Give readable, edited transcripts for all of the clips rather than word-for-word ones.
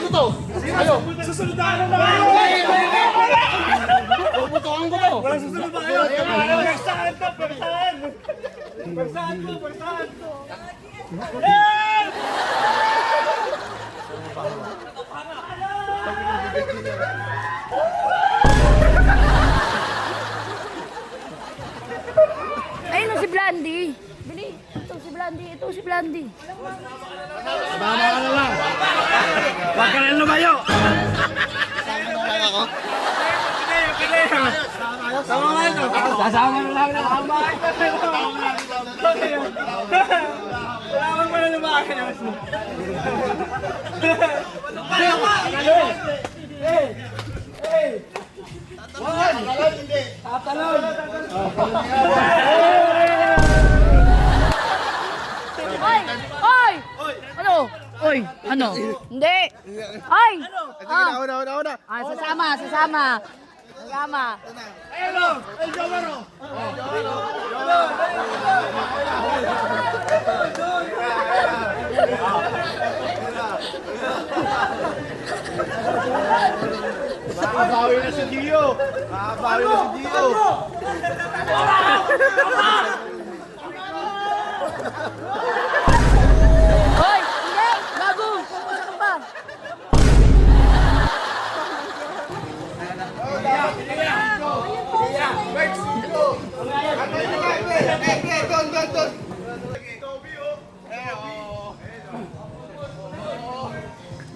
ko to. Ayo. Susunod na ano naman! Puputukan ko to. Walang susunod ba kayo? Persahan to, persahan! Persahan to, persahan to! Ayun si Blandy. Bili. Ito si Blandy. Ito si Blandy. Baba ka na lang! Huwag ka na lumayo! Sama nga ito! Sasama na lang na kamay! Wala mo na lumakas! Tatalon! Ay! Ay! Ano? Oy! Ano? Hindi! Ay! Ah, sasama, sasama. Sasama. Bawi na si Gio. Bawi na si Gio. Hoy! Hindi! Bago! Pupunta ka pa!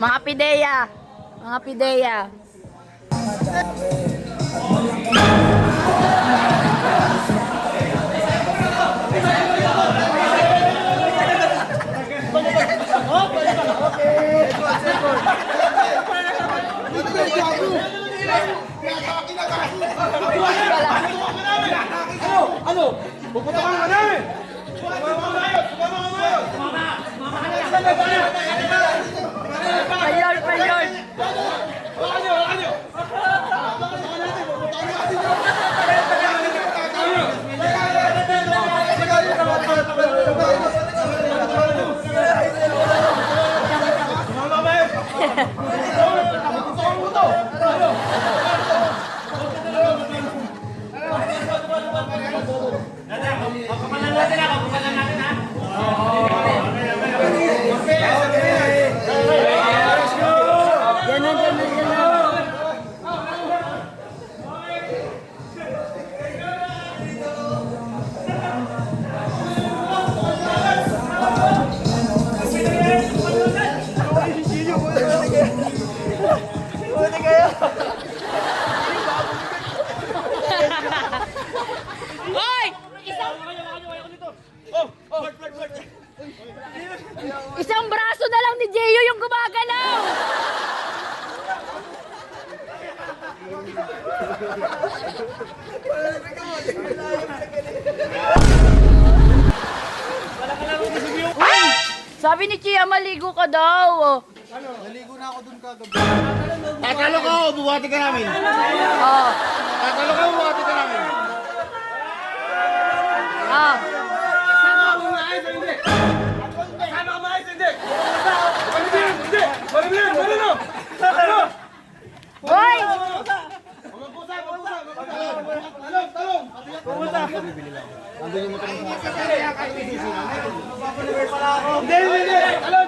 Mga pideya! Mga pideya! Ano? Puputukan ka namin. Palyol! Palyol! Yan na, yan na, yan na. Hoy! Isang braso na lang ni Jeyo yung gumagalaw! Uy! Sabi ni Chia, maligo ka daw. Naligo na ako dun kagabi. Tatalo ka o buwati ka namin. Oh. Tatalo ka o buwati ka namin. Ah. Kasama ka maayos o hindi? Kasama ka maayos o hindi? Maribilin! Hindi! Maribilin! Marino! Ano? Hoy! Talong! Hindi!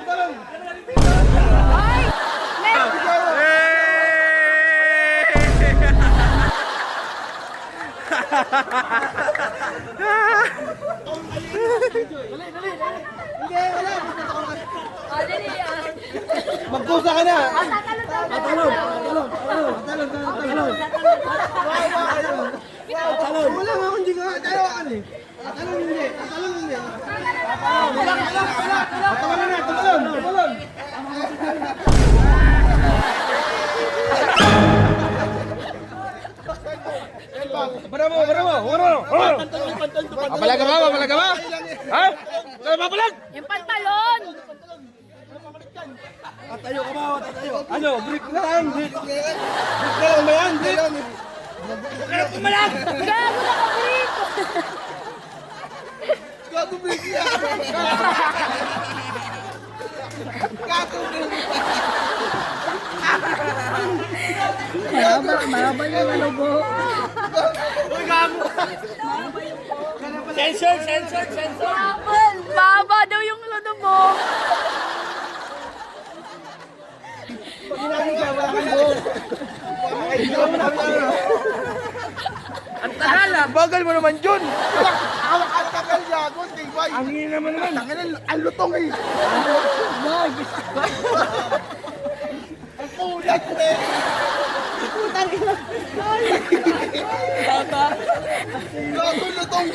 Talong! Hoy! Magkusa ka na! Wala nga akong hindi ka tayawan eh. Talong hindi. Talong. Para mo. Papalag ka ba? Ha? Papalag! Yung pantalon! Tatayo ka ba? Ano? Break lang ba yan? Gago na kabrik! Gago break yan! Gago break! Mahaba yung ano mo. Sensor. Mahaba daw yung ano mo. Ang tagal ah. Bagal mo naman, John. Ang tagal niya ako. Ang hina naman naman. Ang lutong eh. Ang kulat eh. Gago lutong.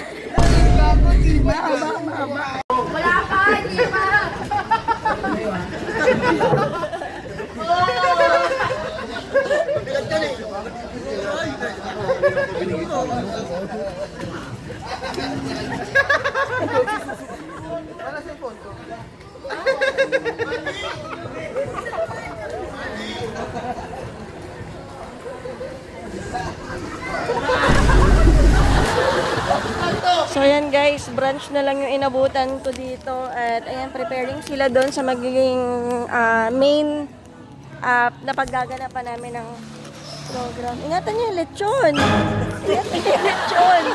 Gago di ba? Mahaba. Wala pa, hindi pa. So ayan guys, brunch na lang yung inabutan ko dito at ayan, preparing sila doon sa magiging main na paggaganapan namin ng program. Ingatan niyo yung lechon! Ingatan niyo yung lechon!